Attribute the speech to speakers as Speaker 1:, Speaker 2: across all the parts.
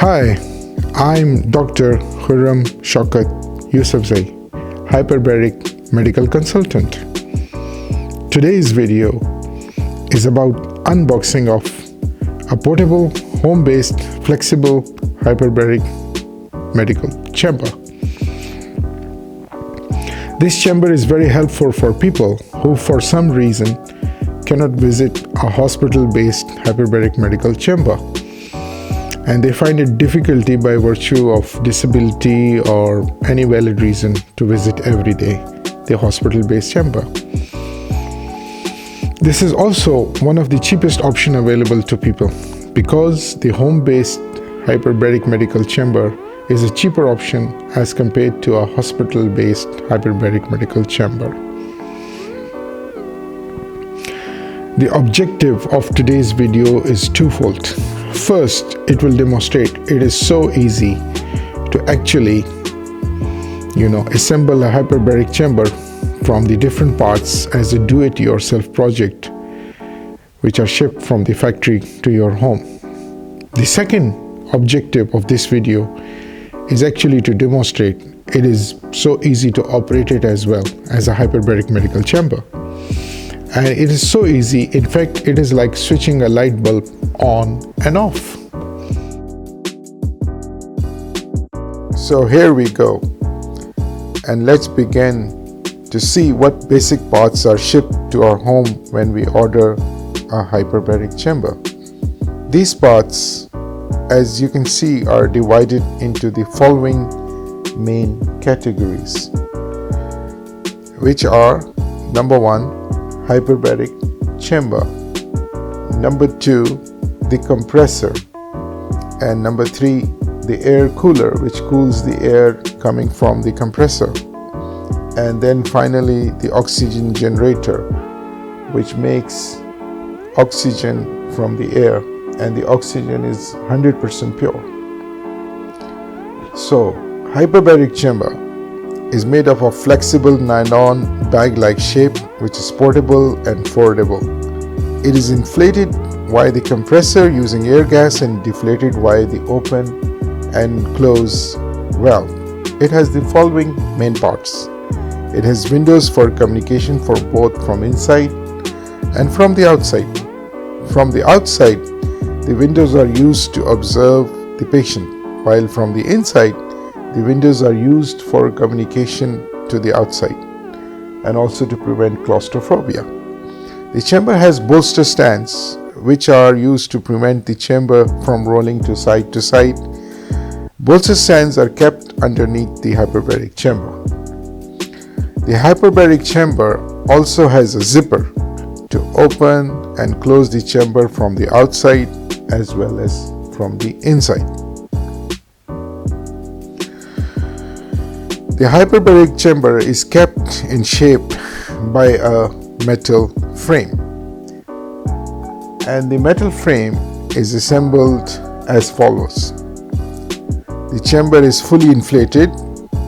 Speaker 1: Hi, I'm Dr. Khurrum Shaukat Yusafzai, Hyperbaric Medical Consultant. Today's video is about unboxing of a portable, home-based, flexible hyperbaric medical chamber. This chamber is very helpful for people who for some reason cannot visit a hospital-based hyperbaric medical chamber, and they find it difficulty by virtue of disability or any valid reason to visit every day the hospital-based chamber. This is also one of the cheapest option available to people because the home-based hyperbaric medical chamber is a cheaper option as compared to a hospital-based hyperbaric medical chamber. The objective of today's video is twofold. First, it will demonstrate it is so easy to actually, assemble a hyperbaric chamber from the different parts as a do-it-yourself project, which are shipped from the factory to your home. The second objective of this video is actually to demonstrate it is so easy to operate it as well as a hyperbaric medical chamber. And it is so easy, in fact, it is like switching a light bulb on and off. So here we go, and let's begin to see what basic parts are shipped to our home when we order a hyperbaric chamber. These parts, as you can see, are divided into the following main categories, which are: number 1, hyperbaric chamber; number 2, the compressor; and number 3, the air cooler, which cools the air coming from the compressor; and then finally the oxygen generator, which makes oxygen from the air, and the oxygen is 100% pure. So, hyperbaric chamber is made up of flexible nylon bag-like shape, which is portable and foldable. It is inflated via the compressor using air gas and deflated via the open and close valve. It has the following main parts. It has windows for communication for both from inside and from the outside. From the outside, the windows are used to observe the patient, while from the inside, the windows are used for communication to the outside and also to prevent claustrophobia. The chamber has bolster stands, which are used to prevent the chamber from rolling to side to side. Bolster stands are kept underneath the hyperbaric chamber. The hyperbaric chamber also has a zipper to open and close the chamber from the outside as well as from the inside. The hyperbaric chamber is kept in shape by a metal frame, and the metal frame is assembled as follows. The chamber is fully inflated,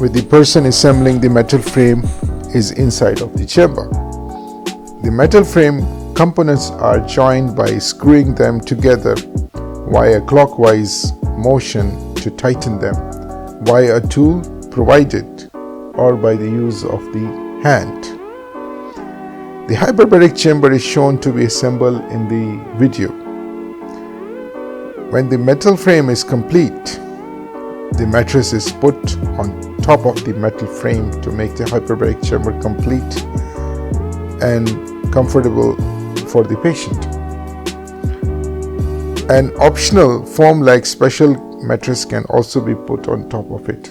Speaker 1: with the person assembling the metal frame is inside of the chamber. The metal frame components are joined by screwing them together via clockwise motion to tighten them, via a tool provided, or by the use of the hand. The hyperbaric chamber is shown to be assembled in the video. When the metal frame is complete, the mattress is put on top of the metal frame to make the hyperbaric chamber complete and comfortable for the patient. An optional foam-like special mattress can also be put on top of it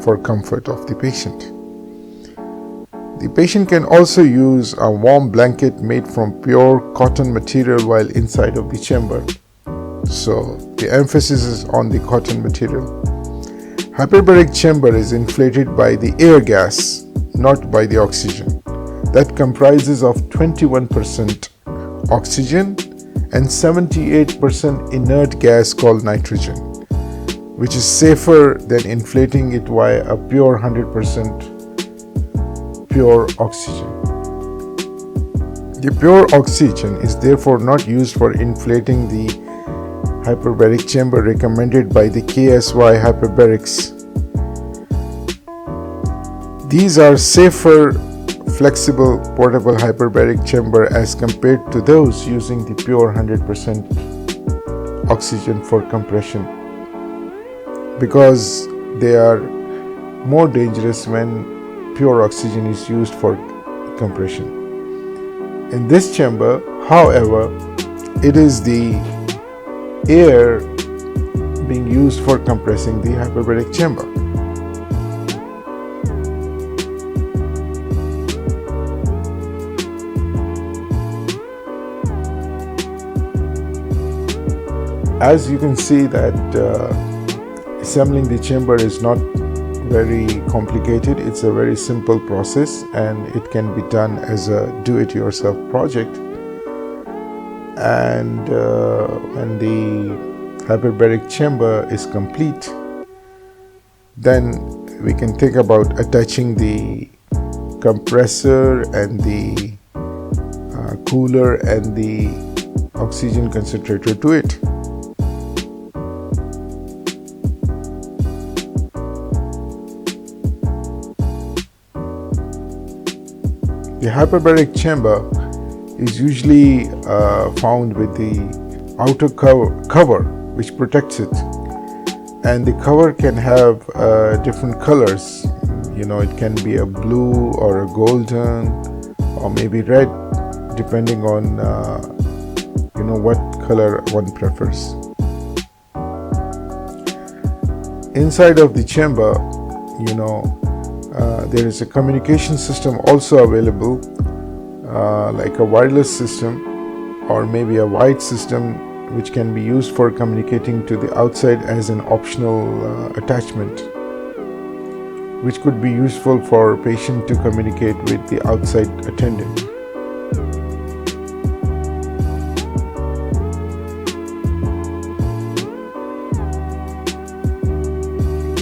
Speaker 1: for comfort of the patient. The patient can also use a warm blanket made from pure cotton material while inside of the chamber. So the emphasis is on the cotton material. Hyperbaric chamber is inflated by the air gas, not by the oxygen. That comprises of 21% oxygen and 78% inert gas called nitrogen, which is safer than inflating it via a pure 100% pure oxygen. The pure oxygen is therefore not used for inflating the hyperbaric chamber recommended by the KSY Hyperbarics. These are safer, flexible, portable hyperbaric chamber as compared to those using the pure 100% oxygen for compression, because they are more dangerous when pure oxygen is used for compression. In this chamber, however, it is the air being used for compressing the hyperbaric chamber. As you can see that assembling the chamber is not very complicated. It's a very simple process and it can be done as a do-it-yourself project. And when the hyperbaric chamber is complete, then we can think about attaching the compressor and the cooler and the oxygen concentrator to it. The hyperbaric chamber is usually found with the outer cover which protects it, and the cover can have different colors. You know, it can be a blue or a golden or maybe red, depending on what color one prefers. Inside of the chamber, there is a communication system also available, like a wireless system or maybe a wired system, which can be used for communicating to the outside as an optional attachment, which could be useful for a patient to communicate with the outside attendant.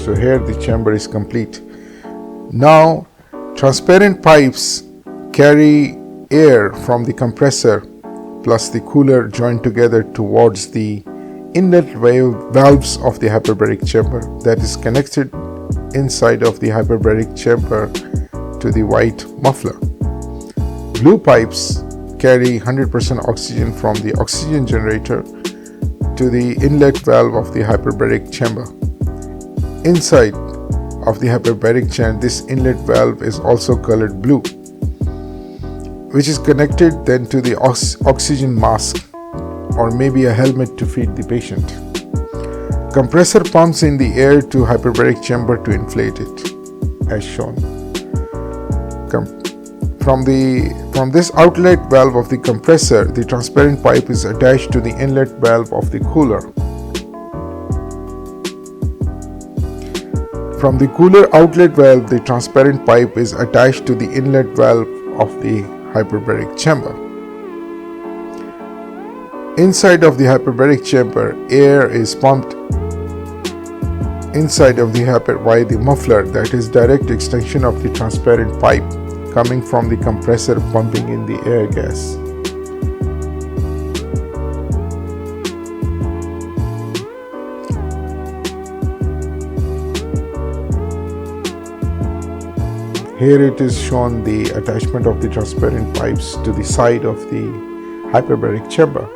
Speaker 1: So here the chamber is complete. Now, transparent pipes carry air from the compressor plus the cooler joined together towards the inlet valves of the hyperbaric chamber that is connected inside of the hyperbaric chamber to the white muffler. Blue pipes carry 100% oxygen from the oxygen generator to the inlet valve of the hyperbaric chamber. Inside of the hyperbaric chamber, this inlet valve is also colored blue, which is connected then to the oxygen mask or maybe a helmet to feed the patient. Compressor pumps in the air to hyperbaric chamber to inflate it, as shown. From this outlet valve of the compressor, the transparent pipe is attached to the inlet valve of the cooler. From the cooler outlet valve, the transparent pipe is attached to the inlet valve of the hyperbaric chamber. Inside of the hyperbaric chamber, air is pumped inside of the via the muffler, that is direct extension of the transparent pipe coming from the compressor pumping in the air gas. Here it is shown the attachment of the transparent pipes to the side of the hyperbaric chamber.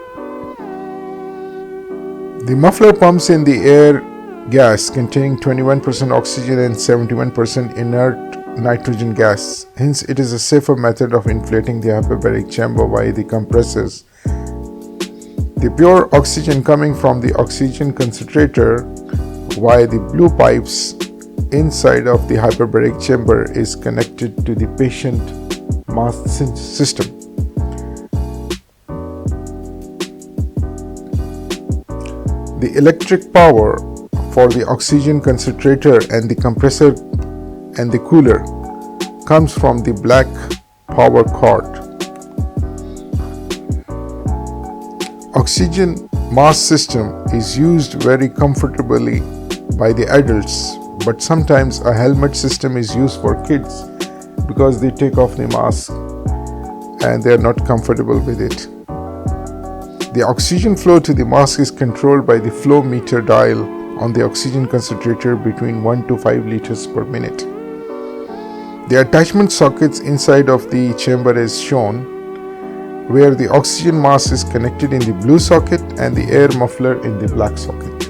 Speaker 1: The muffler pumps in the air gas containing 21% oxygen and 71% inert nitrogen gas. Hence, it is a safer method of inflating the hyperbaric chamber via the compressors. The pure oxygen coming from the oxygen concentrator via the blue pipes inside of the hyperbaric chamber is connected to the patient mask system. The electric power for the oxygen concentrator and the compressor and the cooler comes from the black power cord. Oxygen mask system is used very comfortably by the adults, but sometimes a helmet system is used for kids because they take off the mask and they are not comfortable with it. The oxygen flow to the mask is controlled by the flow meter dial on the oxygen concentrator between 1 to 5 liters per minute. The attachment sockets inside of the chamber is shown, where the oxygen mask is connected in the blue socket and the air muffler in the black socket.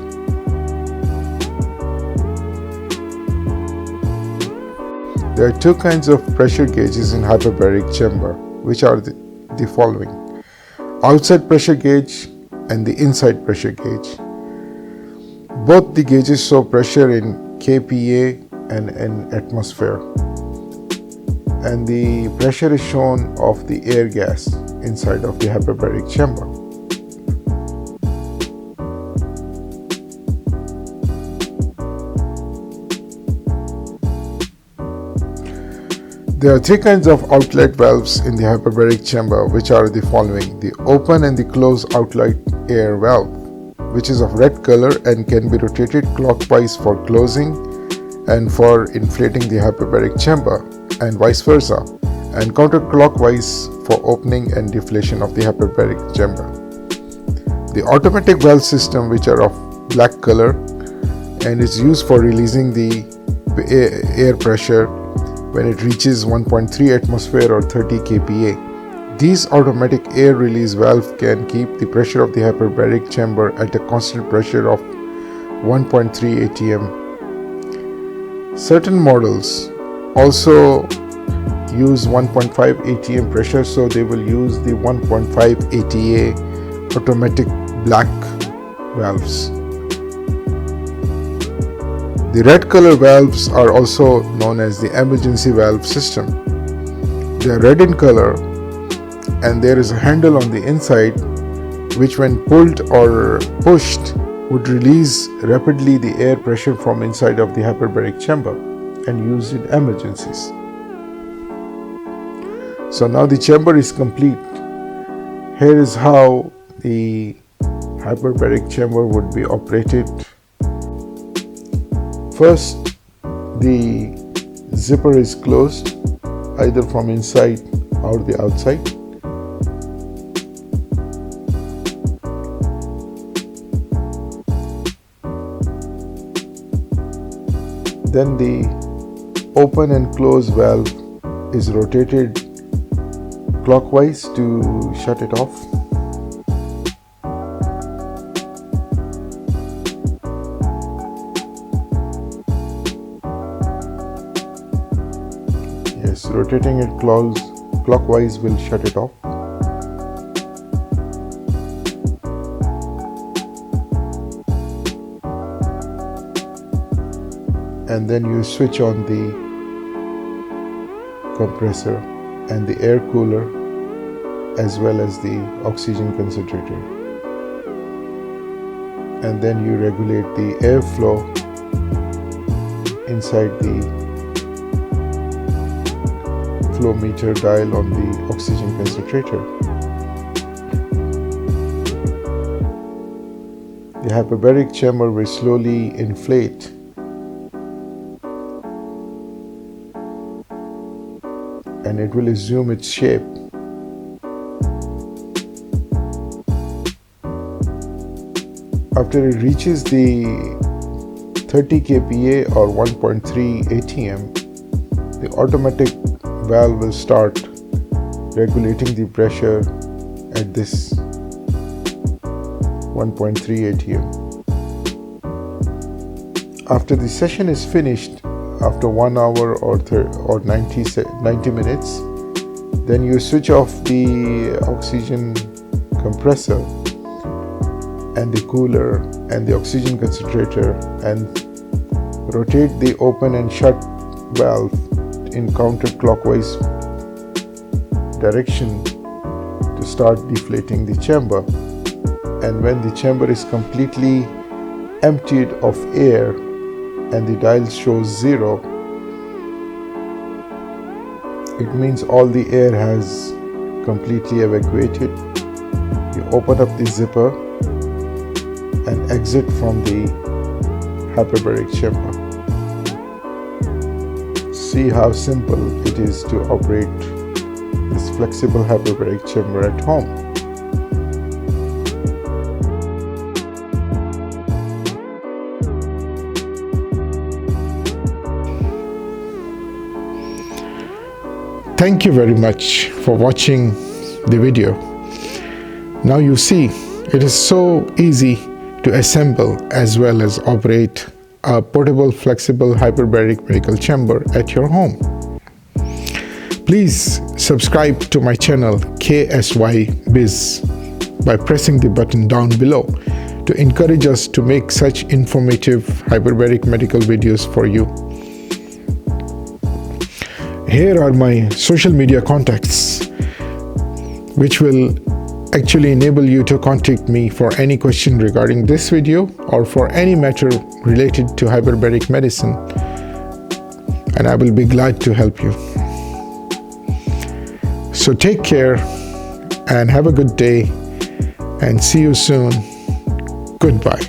Speaker 1: There are two kinds of pressure gauges in hyperbaric chamber, which are the following: outside pressure gauge and the inside pressure gauge. Both the gauges show pressure in kPa and in atmosphere, and the pressure is shown of the air gas inside of the hyperbaric chamber. There are three kinds of outlet valves in the hyperbaric chamber, which are the following: the open and the close outlet air valve, which is of red color and can be rotated clockwise for closing and for inflating the hyperbaric chamber, and vice versa, and counterclockwise for opening and deflation of the hyperbaric chamber. The automatic valve system, which are of black color and is used for releasing the air pressure when it reaches 1.3 atmosphere or 30 kPa. These automatic air release valve can keep the pressure of the hyperbaric chamber at a constant pressure of 1.3 atm. Certain models also use 1.5 atm pressure, so they will use the 1.5 ATA automatic black valves. The red color valves are also known as the emergency valve system. They are red in color, and there is a handle on the inside which, when pulled or pushed, would release rapidly the air pressure from inside of the hyperbaric chamber and used in emergencies. So now the chamber is complete. Here is how the hyperbaric chamber would be operated. First, the zipper is closed either from inside or the outside. Then the open and close valve is rotated clockwise to shut it off. Yes, rotating it clockwise will shut it off. And then you switch on the compressor and the air cooler as well as the oxygen concentrator. And then you regulate the airflow inside the flow meter dial on the oxygen concentrator. The hyperbaric chamber will slowly inflate and it will assume its shape. After it reaches the 30 kPa or 1.3 atm, the automatic valve will start regulating the pressure at this 1.3 atm. After the session is finished, after 1 hour or 90 minutes, then you switch off the oxygen compressor and the cooler and the oxygen concentrator and rotate the open and shut valve in counterclockwise direction to start deflating the chamber. And when the chamber is completely emptied of air and the dial shows 0, it means all the air has completely evacuated. You open up the zipper and exit from the hyperbaric chamber. See how simple it is to operate this flexible hyperbaric chamber at home. Thank you very much for watching the video. Now you see, it is so easy to assemble as well as operate a portable, flexible, hyperbaric medical chamber at your home. Please subscribe to my channel Ksybiz by pressing the button down below to encourage us to make such informative hyperbaric medical videos for you. Here are my social media contacts, which will actually enable you to contact me for any question regarding this video or for any matter related to hyperbaric medicine, and I will be glad to help you. So take care and have a good day, and see you soon. Goodbye.